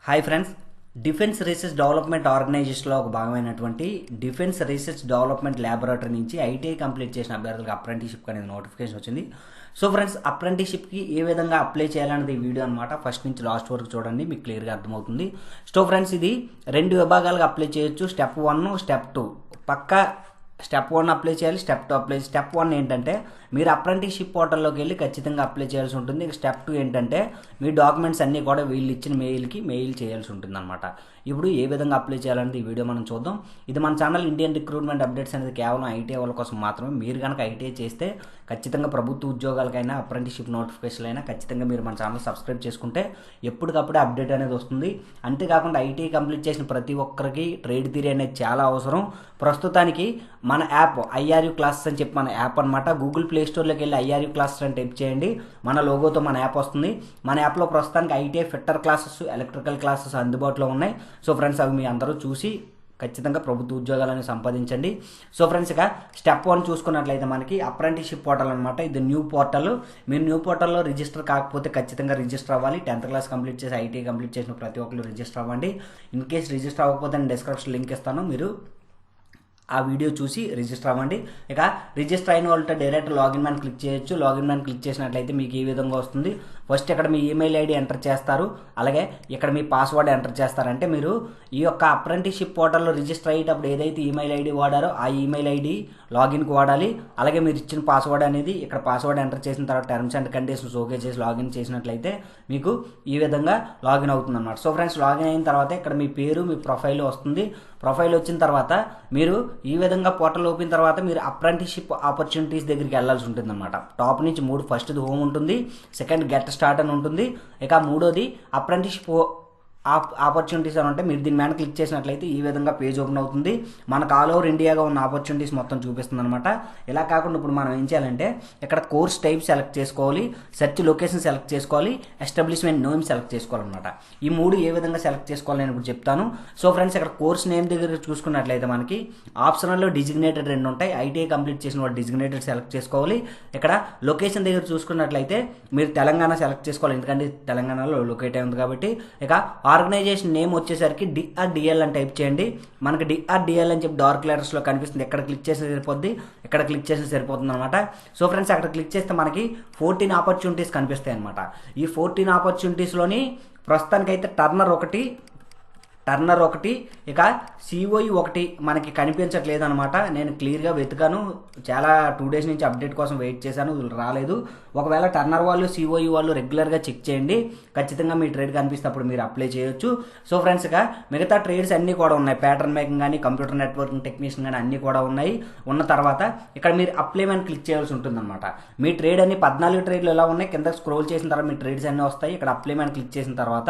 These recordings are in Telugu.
Hi friends, defence research development ఆర్గనైజేషన్లో ఒక భాగమైనటువంటి డిఫెన్స్ రీసెర్చ్ డెవలప్మెంట్ ల్యాబొరేటరీ నుంచి ఐటీఐ కంప్లీట్ చేసిన అభ్యర్థులకు అప్రెంటిస్షిప్ అనేది నోటిఫికేషన్ వచ్చింది. సో ఫ్రెండ్స్, అప్రెంటిస్షిప్కి ఏ విధంగా అప్లై చేయాలనేది ఈ వీడియో అనమాట. ఫస్ట్ నుంచి లాస్ట్ వరకు చూడండి, మీకు క్లియర్గా అర్థమవుతుంది. సో ఫ్రెండ్స్, ఇది రెండు విభాగాలుగా అప్లై చేయొచ్చు. Step 1, step 2. పక్కా స్టెప్ 1 అప్లై చేయాలి, స్టెప్ 2 అప్లై. స్టెప్ 1 ఏంటంటే మీరు అప్రెంటిస్షిప్ పోర్టల్లోకి వెళ్ళి ఖచ్చితంగా అప్లై చేయాల్సి ఉంటుంది. స్టెప్ 2 ఏంటంటే మీ డాక్యుమెంట్స్ అన్నీ కూడా వీళ్ళు ఇచ్చిన మెయిల్ చేయాల్సి ఉంటుంది అనమాట. ఇప్పుడు ఏ విధంగా అప్లై చేయాలనేది ఈ వీడియో మనం చూద్దాం. ఇది మన ఛానల్ ఇండియన్ రిక్రూట్మెంట్ అప్డేట్స్ అనేది కేవలం ఐటీఐ వాళ్ళ కోసం మాత్రమే. మీరు కనుక ఐటీఐ చేస్తే ఖచ్చితంగా ప్రభుత్వ ఉద్యోగాలకైనా అప్రెంటిస్షిప్ నోటిఫికేషన్ అయినా ఖచ్చితంగా మీరు మన ఛానల్ సబ్స్క్రైబ్ చేసుకుంటే ఎప్పటికప్పుడే అప్డేట్ అనేది వస్తుంది. అంతేకాకుండా ఐటీఐ కంప్లీట్ చేసిన ప్రతి ఒక్కరికి ట్రేడ్ థియరీ అనేది చాలా అవసరం. ప్రస్తుతానికి మన యాప్ IRU క్లాసెస్ అని చెప్పి మన యాప్ అనమాట. గూగుల్ ప్లే స్టోర్లోకి వెళ్ళి IRU క్లాసెస్ అని టైప్ చేయండి, మన లోగోతో మన యాప్ వస్తుంది. మన యాప్లో ప్రస్తుతానికి ITI fitter classes, electrical classes అందుబాటులో ఉన్నాయి. సో ఫ్రెండ్స్, అవి మీ అందరూ చూసి ఖచ్చితంగా ప్రభుత్వ ఉద్యోగాలను సంపాదించండి. సో ఫ్రెండ్స్, ఇక స్టెప్ 1 చూసుకున్నట్లయితే మనకి అప్రెంటిస్షిప్ పోర్టల్ అనమాట. ఇది న్యూ పోర్టల్. మీరు న్యూ పోర్టల్లో రిజిస్టర్ కాకపోతే ఖచ్చితంగా రిజిస్టర్ అవ్వాలి. 10th క్లాస్ కంప్లీట్ చేసి ఐటీఐ కంప్లీట్ చేసిన ప్రతి ఒక్కరు రిజిస్టర్ అవ్వండి. ఇన్ కేస్ రిజిస్టర్ అవ్వకపోతే నేను డిస్క్రిప్షన్ లింక్ ఇస్తాను, మీరు ఆ వీడియో చూసి రిజిస్టర్ అవ్వండి. ఇక రిజిస్టర్ అయిన వాళ్ళతో డైరెక్ట్ లాగిన్ మ్యాన్ క్లిక్ చేయొచ్చు. లాగిన్ మ్యాన్ క్లిక్ చేసినట్లయితే మీకు ఈ విధంగా వస్తుంది. ఫస్ట్ ఇక్కడ మీ ఈమెయిల్ ఐడి ఎంటర్ చేస్తారు, అలాగే ఇక్కడ మీ పాస్వర్డ్ ఎంటర్ చేస్తారంటే మీరు ఈ యొక్క అప్రెంటిస్షిప్ పోర్టల్లో రిజిస్టర్ అయ్యేటప్పుడు ఏదైతే ఈమెయిల్ ఐడి వాడారో ఆ ఈమెయిల్ ఐడి లాగిన్కి వాడాలి. అలాగే మీరు ఇచ్చిన పాస్వర్డ్ అనేది ఇక్కడ పాస్వర్డ్ ఎంటర్ చేసిన తర్వాత టర్మ్స్ అండ్ కండిషన్స్ ఓకే చేసి లాగిన్ చేసినట్లయితే మీకు ఈ విధంగా లాగిన్ అవుతుంది అన్నమాట. సో ఫ్రెండ్స్, లాగిన్ అయిన తర్వాత ఇక్కడ మీ పేరు, మీ ప్రొఫైల్ వస్తుంది. ప్రొఫైల్ వచ్చిన తర్వాత మీరు ఈ విధంగా పోర్టల్ ఓపెన్ తర్వాత మీరు అప్రెంటిస్షిప్ ఆపర్చునిటీస్ దగ్గరికి వెళ్ళాల్సి ఉంటుంది అనమాట. టాప్ నుంచి 3, ఫస్ట్ది హోమ్ ఉంటుంది, సెకండ్ గెట్ స్టార్ట్ అని ఉంటుంది, ఇక మూడోది అప్రెంటిస్షిప్ ఆపర్చునిటీస్ అని ఉంటే మీరు దీని మీద క్లిక్ చేసినట్లయితే ఈ విధంగా పేజ్ ఓపెన్ అవుతుంది. మనకు ఆల్ ఓవర్ ఇండియాగా ఉన్న ఆపర్చునిటీస్ మొత్తం చూపిస్తుంది అనమాట. ఇలా కాకుండా ఇప్పుడు మనం ఏం చేయాలంటే ఇక్కడ కోర్స్ టైప్ సెలెక్ట్ చేసుకోవాలి, సెర్చ్ లొకేషన్ సెలెక్ట్ చేసుకోవాలి, ఎస్టాబ్లిష్మెంట్ నేమ్ సెలెక్ట్ చేసుకోవాలన్నమాట. ఈ 3 ఏ విధంగా సెలెక్ట్ చేసుకోవాలి నేను ఇప్పుడు చెప్తాను. సో ఫ్రెండ్స్, ఇక్కడ కోర్స్ నేమ్ దగ్గర చూసుకున్నట్లయితే మనకి ఆప్షనల్లో డిజిగ్నేటెడ్ 2 ఉంటాయి. ఐటీఐ కంప్లీట్ చేసిన వాళ్ళు డిజిగ్నేటెడ్ సెలెక్ట్ చేసుకోవాలి. ఇక్కడ లొకేషన్ దగ్గర చూసుకున్నట్లయితే మీరు తెలంగాణ సెలెక్ట్ చేసుకోవాలి, ఎందుకంటే తెలంగాణలో లొకేట్ అయి ఉంది కాబట్టి. ఇక ఆర్గనైజేషన్ నేమ్ వచ్చేసరికి DRDL అని టైప్ చేయండి. మనకి DRDL అని చెప్పి డార్క్ లెటర్స్లో కనిపిస్తుంది. ఎక్కడ క్లిక్ చేస్తే సరిపోద్ది, ఇక్కడ క్లిక్ చేస్తే సరిపోతుంది అనమాట. సో ఫ్రెండ్స్, అక్కడ క్లిక్ చేస్తే మనకి 14 ఆపర్చునిటీస్ కనిపిస్తాయి అనమాట. ఈ 14 ఆపర్చునిటీస్లోని ప్రస్తుతానికైతే టర్నర్ ఒకటి, ఇక COE 1 మనకి కనిపించట్లేదు అనమాట. నేను క్లియర్గా వెతికాను, చాలా 2 days నుంచి అప్డేట్ కోసం వెయిట్ చేశాను, రాలేదు. ఒకవేళ టర్నర్ వాళ్ళు, COE వాళ్ళు రెగ్యులర్గా చెక్ చేయండి, ఖచ్చితంగా మీ ట్రేడ్ కనిపిస్తే అప్పుడు మీరు అప్లై చేయొచ్చు. సో ఫ్రెండ్స్, ఇక మిగతా ట్రేడ్స్ అన్నీ కూడా ఉన్నాయి. ప్యాటర్న్ మేకింగ్ కానీ, కంప్యూటర్ నెట్వర్కింగ్ టెక్నీషియన్ కానీ అన్నీ కూడా ఉన్నాయి. ఉన్న తర్వాత ఇక్కడ మీరు అప్లై అని క్లిక్ చేయాల్సి ఉంటుంది అనమాట. మీ ట్రేడ్ అన్ని 14 ట్రేడ్లు ఎలా ఉన్నాయి, కింద స్క్రోల్ చేసిన తర్వాత మీ ట్రేడ్స్ అన్నీ వస్తాయి. ఇక్కడ అప్లై అని క్లిక్ చేసిన తర్వాత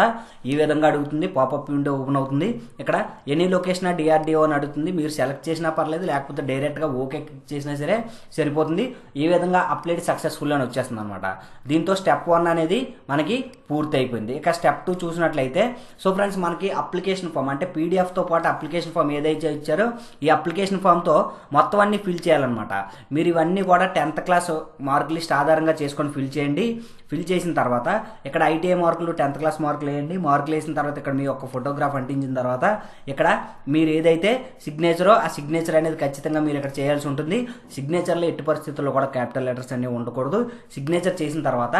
ఈ విధంగా అడుగుతుంది, పాపప్ విండో ఓపెన్ అవుతుంది. ఇక్కడ ఎనీ లొకేషన్ DRDO అని అడుగుతుంది. మీరు సెలెక్ట్ చేసినా పర్లేదు, లేకపోతే డైరెక్ట్గా ఓకే క్లిక్ చేసినా సరే సరిపోతుంది. ఈ విధంగా అప్లైడ్ సక్సెస్ఫుల్ అని వచ్చేస్తుంది అనమాట. దీంతో స్టెప్ 1 అనేది మనకి పూర్తి అయిపోయింది. ఇక స్టెప్ 2 చూసినట్లయితే, సో ఫ్రెండ్స్, మనకి అప్లికేషన్ ఫామ్ అంటే PDFతో పాటు అప్లికేషన్ ఫామ్ ఏదైతే ఇచ్చారో ఈ అప్లికేషన్ ఫామ్తో మొత్తం అన్ని ఫిల్ చేయాలన్నమాట. మీరు ఇవన్నీ కూడా 10th క్లాస్ మార్క్ లిస్ట్ ఆధారంగా చేసుకొని ఫిల్ చేయండి. ఫిల్ చేసిన తర్వాత ఇక్కడ ITI మార్కులు, 10th క్లాస్ మార్కులు వేయండి. మార్కులు వేసిన తర్వాత ఇక్కడ మీ యొక్క ఫోటోగ్రాఫ్ అంటించిన తర్వాత ఇక్కడ మీరు ఏదైతే సిగ్నేచరో ఆ సిగ్నేచర్ అనేది ఖచ్చితంగా మీరు ఇక్కడ చేయాల్సి ఉంటుంది. సిగ్నేచర్లో ఎట్టి పరిస్థితుల్లో కూడా క్యాపిటల్ లెటర్స్ అనేవి ఉండకూడదు. సిగ్నేచర్ చేసిన తర్వాత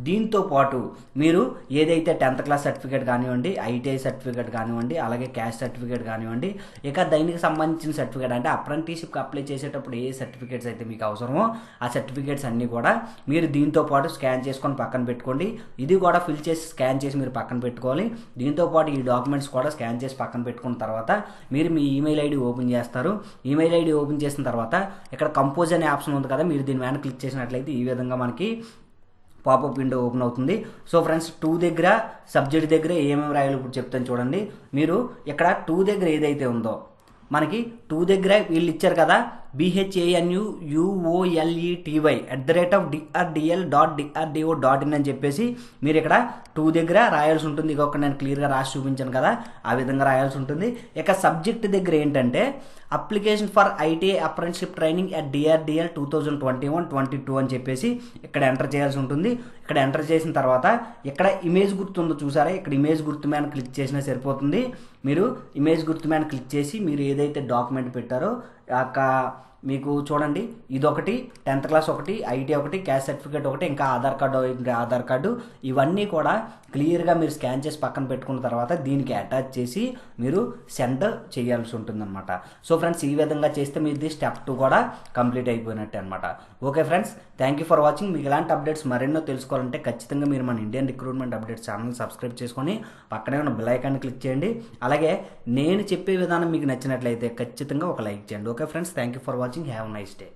దీంతో పాటు మీరు ఏదైతే 10th క్లాస్ సర్టిఫికేట్ కానివ్వండి, ITI సర్టిఫికేట్ కానివ్వండి, అలాగే క్యాస్ట్ సర్టిఫికేట్ కానివ్వండి, ఇక దానికి సంబంధించిన సర్టిఫికేట్ అంటే అప్రెంటిస్షిప్కి అప్లై చేసేటప్పుడు ఏ సర్టిఫికేట్స్ అయితే మీకు అవసరమో ఆ సర్టిఫికేట్స్ అన్నీ కూడా మీరు దీంతో పాటు స్కాన్ చేసుకొని పక్కన పెట్టుకోండి. ఇది కూడా ఫిల్ చేసి స్కాన్ చేసి మీరు పక్కన పెట్టుకోవాలి. దీంతో పాటు ఈ డాక్యుమెంట్స్ కూడా స్కాన్ చేసి పక్కన పెట్టుకున్న తర్వాత మీరు మీ ఈమెయిల్ ఐడి ఓపెన్ చేస్తారు. ఈమెయిల్ ఐడి ఓపెన్ చేసిన తర్వాత ఇక్కడ కంపోజ్ అనే ఆప్షన్ ఉంది కదా, మీరు దీని మీద క్లిక్ చేసినట్లయితే ఈ విధంగా మనకి పాపప్ విండో ఓపెన్ అవుతుంది. సో ఫ్రెండ్స్, 2 దగ్గర సబ్జెక్ట్ దగ్గర ఏమేమి రాయాలో ఇప్పుడు చెప్తాను చూడండి. మీరు ఇక్కడ 2 దగ్గర ఏదైతే ఉందో మనకి 2 దగ్గర వీళ్ళు ఇచ్చారు కదా, BHANUUOLETY@drdl.dro.in అని చెప్పేసి మీరు ఇక్కడ 2 దగ్గర రాయాల్సి ఉంటుంది. ఇక నేను క్లియర్గా రాసి చూపించాను కదా, ఆ విధంగా రాయాల్సి ఉంటుంది. ఇక సబ్జెక్ట్ దగ్గర ఏంటంటే application for ITI apprenticeship training at DRDL 2021-22 అని చెప్పేసి ఇక్కడ ఎంటర్ చేయాల్సి ఉంటుంది. ఇక్కడ ఎంటర్ చేసిన తర్వాత ఇక్కడ ఇమేజ్ గుర్తుందో చూసారా, ఇక్కడ ఇమేజ్ గుర్తు మీద క్లిక్ చేసినా సరిపోతుంది. మీరు ఇమేజ్ గుర్తు మీద క్లిక్ చేసి మీరు ఏదైతే డాక్యుమెంట్ పెట్టారో మీకు చూడండి, ఇదొకటి 10th క్లాస్ ఒకటి, ITI ఒకటి, క్యాస్ట్ సర్టిఫికేట్ ఒకటి, ఇంకా ఆధార్ కార్డు ఇవన్నీ కూడా క్లియర్గా మీరు స్కాన్ చేసి పక్కన పెట్టుకున్న తర్వాత దీనికి అటాచ్ చేసి మీరు సెండ్ చేయాల్సి ఉంటుందన్నమాట. సో ఫ్రెండ్స్, ఈ విధంగా చేస్తే మీది స్టెప్ 2 కూడా కంప్లీట్ అయిపోయినట్టే అనమాట. Okay friends, thank you for watching. మీకు ఇలాంటి అప్డేట్స్ మరెన్నో తెలుసుకోవాలంటే ఖచ్చితంగా మీరు మన Indian recruitment updates channel subscribe చేసుకొని పక్కనే ఉన్న బెల్ ఐకాన్ని క్లిక్ చేయండి. అలాగే నేను చెప్పే విధానం మీకు నచ్చినట్లయితే ఖచ్చితంగా ఒక లైక్ చేయండి. Okay friends, thank you for watching. Have a nice day.